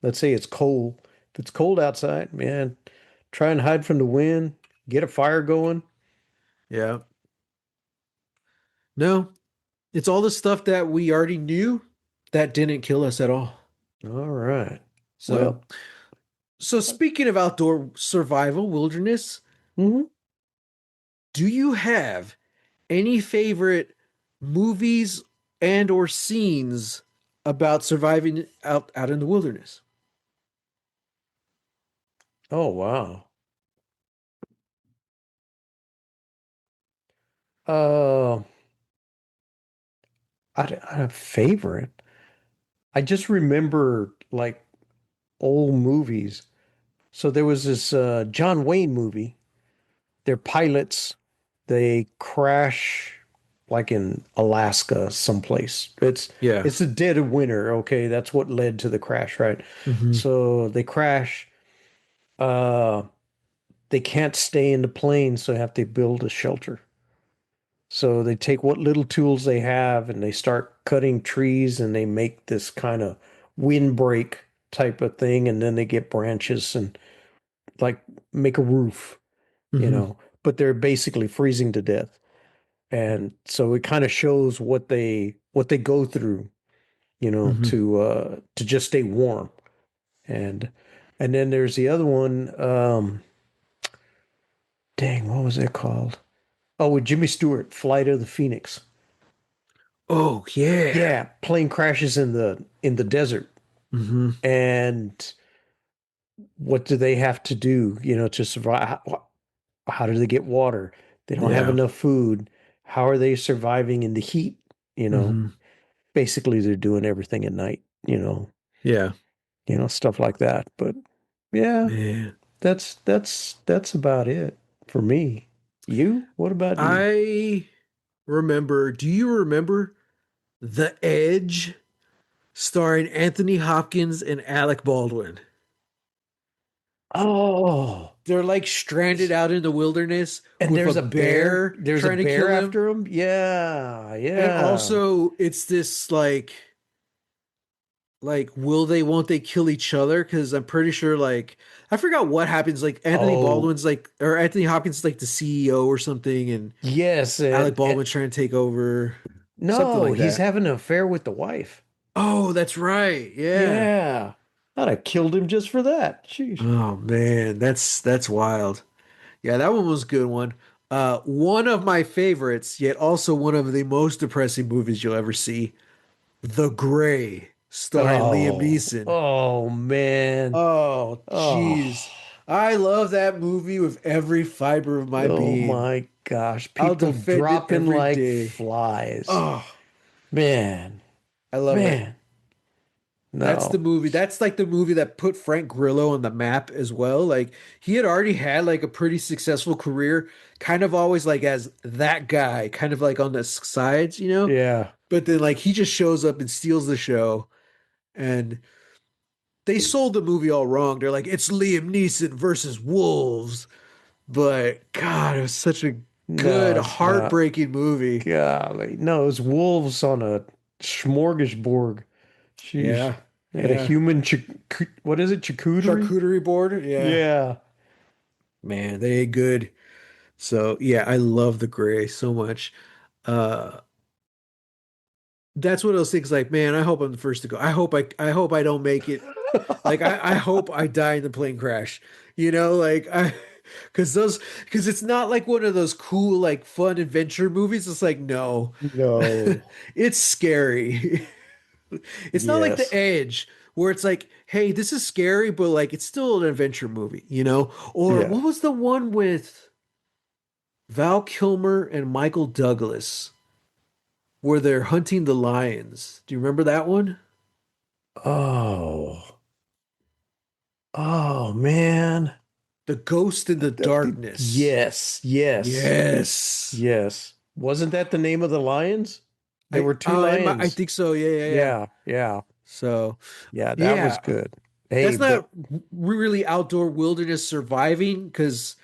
Let's say it's cold. If it's cold outside, man, try and hide from the wind, get a fire going. Yeah. No, it's all the stuff that we already knew that didn't kill us at all. All right. So, Well, so speaking of outdoor survival, wilderness, mhm. do you have any favorite movies and or scenes about surviving out in the wilderness? Oh wow. Uh, I have favorite. I just remember like old movies. So there was this John Wayne movie. They're pilots. They crash like in Alaska someplace. Yeah. It's the dead of winter. Okay, that's what led to the crash, right? Mhm. So they crash. Uh, they can't stay in the plane, so they have to build a shelter. So they take what little tools they have and they start cutting trees and they make this kind of windbreak type of thing. And then they get branches and like make a roof, you Mhm. know, but they're basically freezing to death. And so it kind of shows what they go through, you know, Mhm. to just stay warm. And and then there's the other one, dang, what was it called? Oh, with Jimmy Stewart, Flight of the Phoenix. Oh, yeah. Yeah, plane crashes in the desert. Mhm. And what do they have to do, you know, to survive? How do they get water? They don't have Yeah. enough food. How are they surviving in the heat? You know, Mhm. basically they're doing everything at night, Yeah. stuff like that. But yeah, Man. that's about it for me. You? What about you? I remember, do you remember The Edge starring Anthony Hopkins and Alec Baldwin? Oh, They're like stranded out in the wilderness and with a there's a bear. bear There's a trying to bear kill them. after him. Yeah, And yeah. also it's this like will they won't they kill each other? Because I'm pretty sure like I forgot what happens. Like Anthony Oh, Baldwin's like or Anthony Hopkins is like the CEO or something, and yes, Alec and Baldwin's trying to take over. Something no, like he's that. having an affair with the wife. Oh, that's right. Yeah. Yeah. I'd have killed him just for that. Sheesh. Oh man, that's wild. Yeah, that one was a good one. One of my favorites, yet also one of the most depressing movies you'll ever see. The Gray, starring Liam Oh, Neeson. oh man. Oh, Oh, jeez. I love that movie with every fiber of my oh being. my gosh. I'll People defend it dropping every like day. flies. Oh, Man, I love it. man. That's the No. movie. That's like the movie that put Frank Grillo on the map as well. Like he had already had like a pretty successful career, kind of always like as that guy, kind of like on the sides, you know? Yeah. But then like he just shows up and steals the show. And they sold the movie all wrong. They're like, it's Liam Neeson versus wolves. But God, it was such a No, good, it's not. heartbreaking movie. Golly. No, it's wolves on a smorgasbord. Sheesh. Yeah. At a Yeah. human, what is it? Charcuterie? Charcuterie board. Yeah. Yeah. Man, they ate good. So yeah, I love the gray so much. Uh that's one of those things like, man, I hope I'm the first to go. I hope I don't make it. Like I hope I die in the plane crash. You know, like I because it's not like one of those cool, like fun adventure movies. It's like, no. No. It's scary. It's not like The Yes. Edge, where it's like, hey, this is scary, but like it's still an adventure movie, you know? Or Yeah. what was the one with Val Kilmer and Michael Douglas where they're hunting the lions? Do you remember that one? Oh. Oh man. The Ghost in the Darkness. Yes. Yes. Yes. Yes. Wasn't that the name of the lions? There were two I lions. think so. Yeah, yeah, yeah. Yeah. Yeah. So, Yeah. That was yeah, good. Hey, that's but not really outdoor wilderness surviving because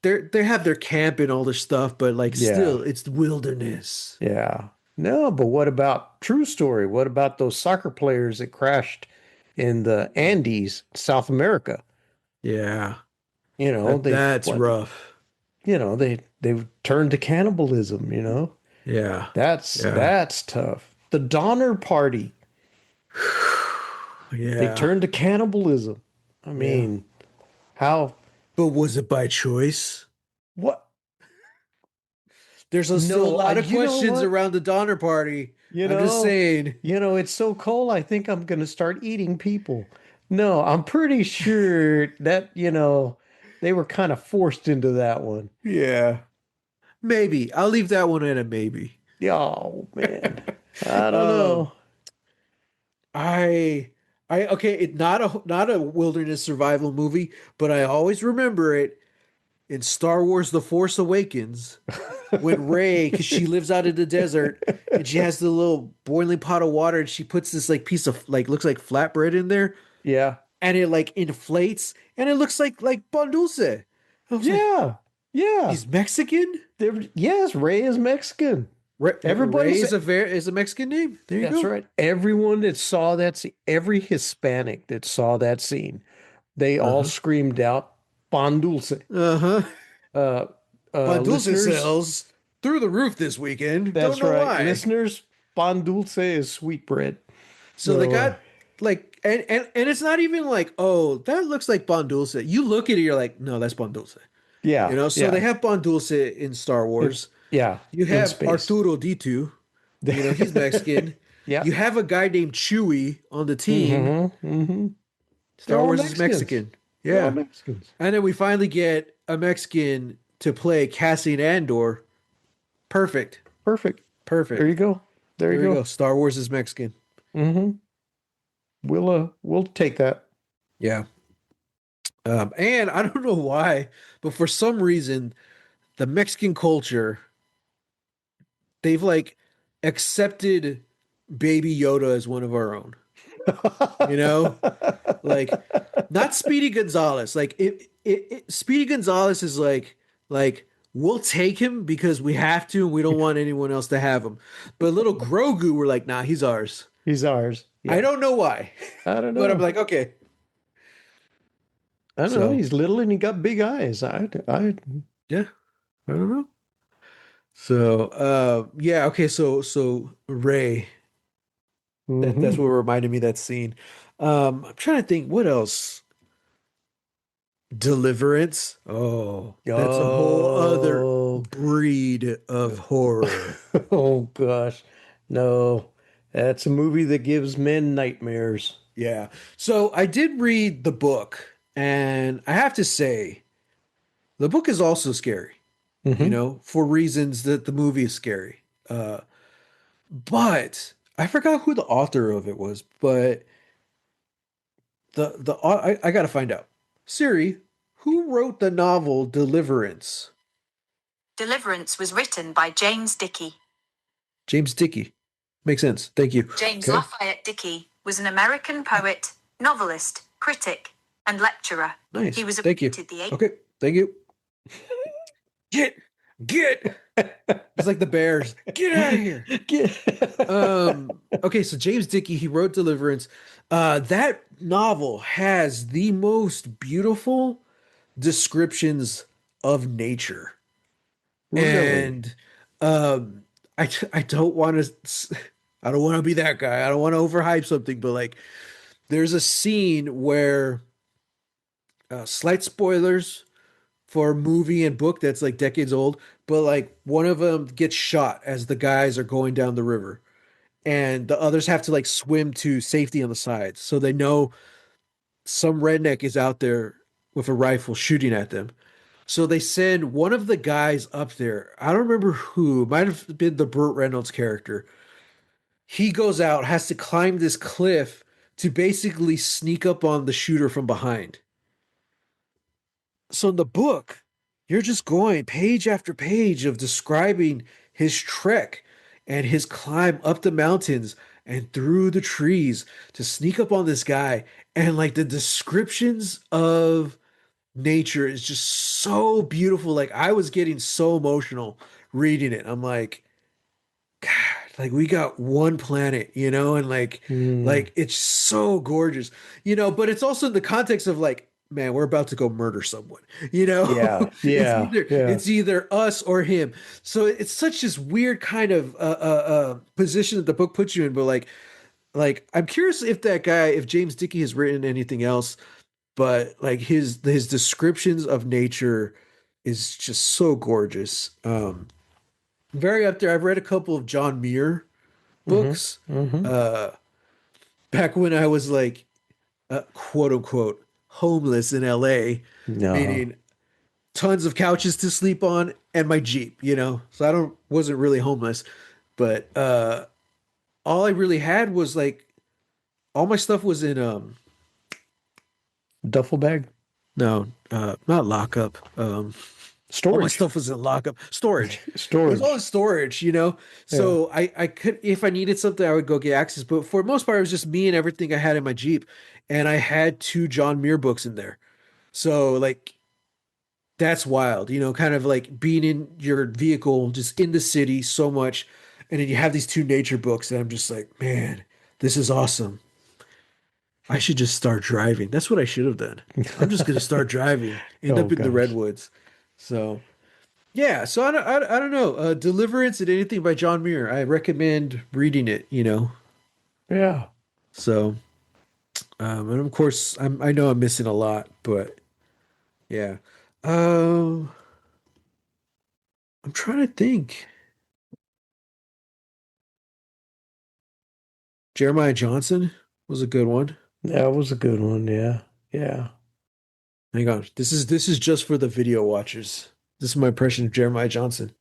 they have their camp and all their stuff, but like yeah. still, it's the wilderness. Yeah. No, but what about true story? What about those soccer players that crashed in the Andes, South America? Yeah, You know, they that's what? rough. You know, they turned to cannibalism, you know? Yeah, yeah, That's tough. The Donner Party, they yeah, turned to cannibalism. I yeah. mean, how But was it by choice? what? Still a No, lot of you know questions what? around the Donner Party. You I'm just know, saying. it's so cold. I think I'm gonna start eating people. No, I'm pretty sure that, they were kind of forced into that one. Yeah, maybe. I'll leave that one at a maybe. Oh man. I don't Um, know. I okay, not a wilderness survival movie, but I always remember it in Star Wars The Force Awakens when Rey, because she lives out in the desert and she has the little boiling pot of water and she puts this like piece of like looks like flatbread in there Yeah. and it like inflates and it looks like pan dulce. I was like, Yeah. Yeah. she's Mexican? Yes, Ray is Mexican. Ray Everybody's is a Mexican name. There you That's go. right. Everyone that saw that scene, every Hispanic that saw that scene, they all Uh-huh. screamed out "Pan dulce." Uh-huh. Uh, Pan dulce listeners, sells through the roof this weekend. Don't that's know right. why. Listeners, pan dulce is sweetbread. So they So, got like and it's not even like, oh, that looks like pan dulce. You look at it, you're like, no, that's pan dulce. You yeah, know, so they yeah, have pan dulce in Star Wars. yeah, You in have space. Arturo D2. You know, he's Mexican. Yeah. You have a guy named Chewie on the team. Mm-hmm. Mm-hmm. They're Star all Wars is Mexicans. Mexican. They're all Yeah. Mexicans. And then we finally get a Mexican to play Cassian Andor. Perfect. Perfect. There Perfect. you go. There you There you go. go. Star Wars is Mexican. Mm-hmm. We'll take that. Yeah. And I don't know why, but for some reason, the Mexican culture, they've like accepted Baby Yoda as one of our own. You know, like not Speedy Gonzalez. Like Speedy Gonzalez is like we'll take him because we have to, and we don't want anyone else to have him. But little Grogu, we're like, nah, he's ours. He's ours. I Yeah. don't know why, I don't but I'm know. like, okay. I don't know. So He's little and he got big eyes. yeah, I don't know. So yeah, okay. So Ray, that's Mhm. what reminded me of that scene. I'm trying to think what else. Deliverance. Oh, that's a whole other Oh, breed of horror. oh gosh. No, that's a movie that gives men nightmares. Yeah. So I did read the book, and I have to say, the book is also scary, you Hmm. know, for reasons that the movie is scary. But I forgot who the author of it was, but I gotta find out. Siri, who wrote the novel Deliverance? Deliverance was written by James Dickey. James Dickey. Makes sense. Thank you. James Okay. Lafayette Dickey was an American poet, novelist, critic, and lecturer. Nice. He was Thank you. appointed the eighth. Okay. Thank you. Get. It's like the Bears. Get out of here. Okay, so James Dickey, he wrote Deliverance. That novel has the most beautiful descriptions of nature. Really? And um I don't want to I don't want to be that guy. I don't want to overhype something, but like there's a scene where slight spoilers for a movie and book that's like decades old, but like one of them gets shot as the guys are going down the river, and the others have to like swim to safety on the sides. So they know some redneck is out there with a rifle shooting at them. So they send one of the guys up there. I don't remember who. It might have been the Burt Reynolds character. He goes out, has to climb this cliff to basically sneak up on the shooter from behind. So in the book, you're just going page after page of describing his trek and his climb up the mountains and through the trees to sneak up on this guy. And like the descriptions of nature is just so beautiful. Like I was getting so emotional reading it. I'm God, like we got one planet, and Hmm. like it's so gorgeous, but it's also in the context of like, man, we're about to go murder someone, Yeah, it's yeah, either yeah. it's either us or him. So it's such this weird kind of position that the book puts you in. But like I'm curious if that guy, if James Dickey has written anything else, but like his descriptions of nature is just so gorgeous. Very up there. I've read a couple of John Muir Mm-hmm. books Mm-hmm. uh back when I was like quote unquote homeless in LA, No. meaning tons of couches to sleep on and my Jeep, so I don't wasn't really homeless, but all I really had was like all my stuff was in Duffel bag? no, not lockup. All my Storage. stuff was in lockup storage. It was all in Storage. storage, Yeah. So I could, if I needed something, I would go get access. But for the most part, it was just me and everything I had in my Jeep, and I had two John Muir books in there. So like that's wild, kind of like being in your vehicle, just in the city so much, and then you have these two nature books, and I'm just like, man, this is awesome. I should just start driving. That's what I should have done. I'm just gonna start driving, end Oh up in the gosh. redwoods. So. Yeah, so I don't know. Deliverance and anything by John Muir. I recommend reading it. Yeah. So, and of course, I know I'm missing a lot, but yeah. Um, I'm trying to think. Jeremiah Johnson was a good one. That was a good one. Yeah. Yeah. Hang on. This is just for the video watchers. This is my impression of Jeremiah Johnson.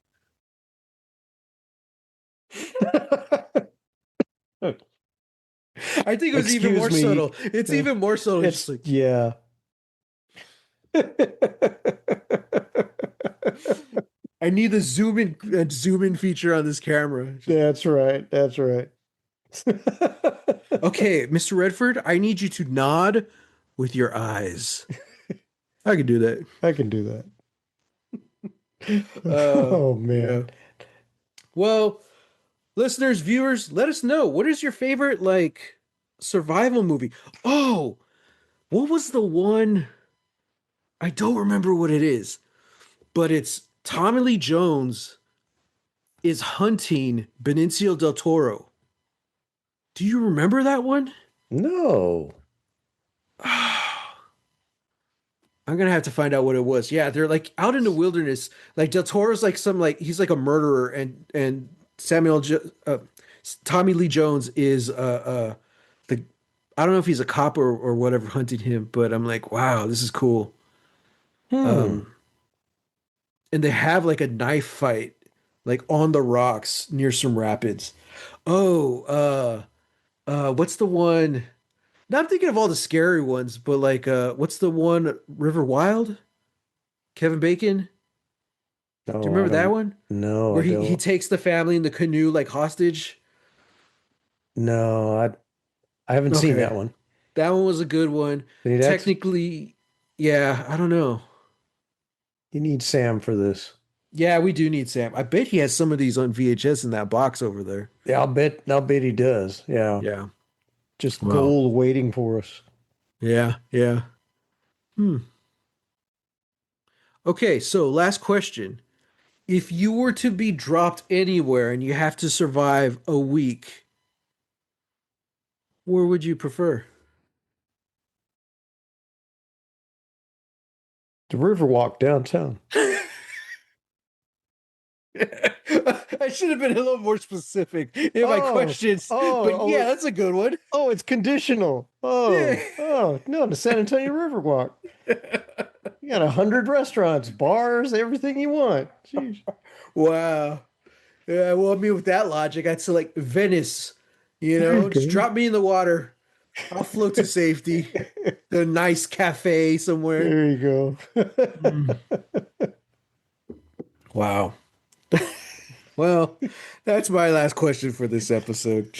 I think it was even Excuse more me. subtle. It's even more subtle. It's just It's like yeah. I need the zoom in feature on this camera. That's right. That's right. Okay, Mr. Redford, I need you to nod with your eyes. I can do that. I can do that. Uh, Oh yeah. man. Well, listeners, viewers, let us know, what is your favorite like survival movie? Oh, what was the one? I don't remember what it is, but it's Tommy Lee Jones is hunting Benicio del Toro. Do you remember that one? No. I'm gonna have to find out what it was. Yeah, they're like out in the wilderness. Like Del Toro's like some like he's like a murderer, and Tommy Lee Jones is the I don't know if he's a cop or whatever hunting him, but I'm like, wow, this is cool. Hmm. Um, and they have like a knife fight like on the rocks near some rapids. Oh, what's the one? Now I'm thinking of all the scary ones, but like what's the one River Wild? Kevin Bacon? Do you No, I remember that don't. one? No, Where I he don't. takes the family in the canoe like hostage? No, I haven't seen Okay. that one. That one was a good one. See, that's Technically, yeah, I don't know. you need Sam for this. Yeah, we do need Sam. I bet he has some of these on VHS in that box over there. Yeah, I'll bet he does. Yeah. Yeah. Just Well, gold waiting for us. yeah, yeah. Hmm. Okay, so last question. if you were to be dropped anywhere and you have to survive a week, where would you prefer? The Riverwalk downtown. I should have been a little more specific in my Oh, questions. oh, But oh. yeah, that's a good one. Oh, it's conditional. Oh, Yeah. oh, no, the San Antonio Riverwalk. You got 100 restaurants, bars, everything you want. Jeez. Wow. Yeah, well, I mean, with that logic, I'd select Venice. You There know, you just go. drop me in the water. I'll float to safety. A nice cafe somewhere. There you go. Wow. Well, that's my last question for this episode.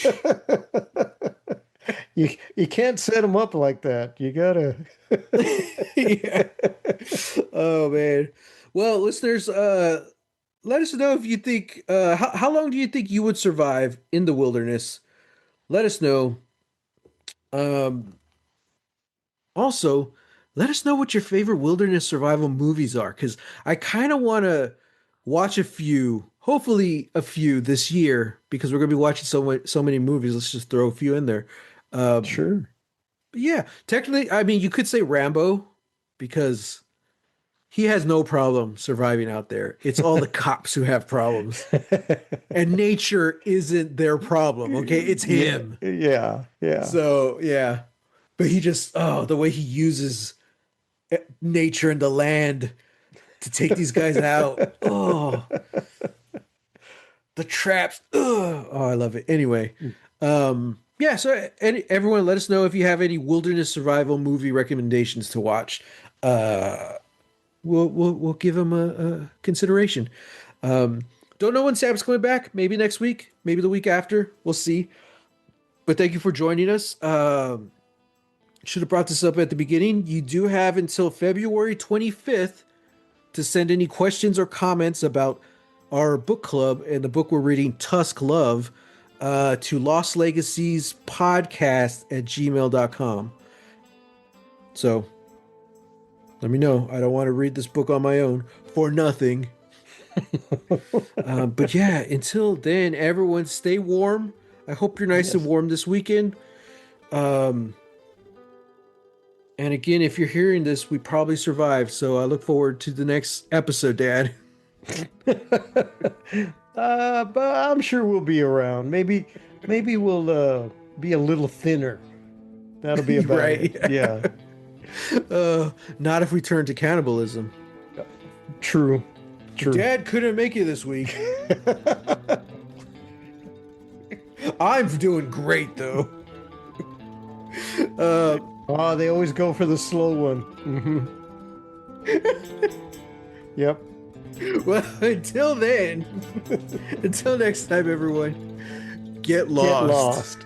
You can't set them up like that. You gotta. Yeah. Oh man. Well, listeners, let us know if you think how long do you think you would survive in the wilderness? Let us know. Also, let us know what your favorite wilderness survival movies are, because I kind of want to watch a few, hopefully a few this year, because we're gonna be watching so many movies. Let's just throw a few in there. Sure. But yeah, technically, I mean, you could say Rambo, because he has no problem surviving out there. It's all the cops who have problems, and nature isn't their problem. Okay, it's him. Yeah, yeah. So yeah, but he just the way he uses nature and the land to take these guys out. Oh, the traps. Ugh. Oh, I love it. Anyway, yeah. So everyone, let us know if you have any wilderness survival movie recommendations to watch. We'll give them a consideration. Don't know when Sam's coming back. Maybe next week. Maybe the week after. We'll see. But thank you for joining us. Should have brought this up at the beginning. You do have until February 25th to send any questions or comments about our book club and the book we're reading, Tusk Love, to Lost Legacies Podcast at gmail.com. So let me know. I don't want to read this book on my own for nothing. But yeah, until then, everyone stay warm. I hope you're nice and warm this weekend. And again, if you're hearing this, we probably survived. So I look forward to the next episode, Dad. But I'm sure we'll be around. Maybe we'll be a little thinner. That'll be about Right. it. Yeah. Not if we turn to cannibalism. True. Dad couldn't make it this week. I'm doing great though. Oh, they always go for the slow one. Yep. Well, until then, until next time, everyone, get lost. Get lost.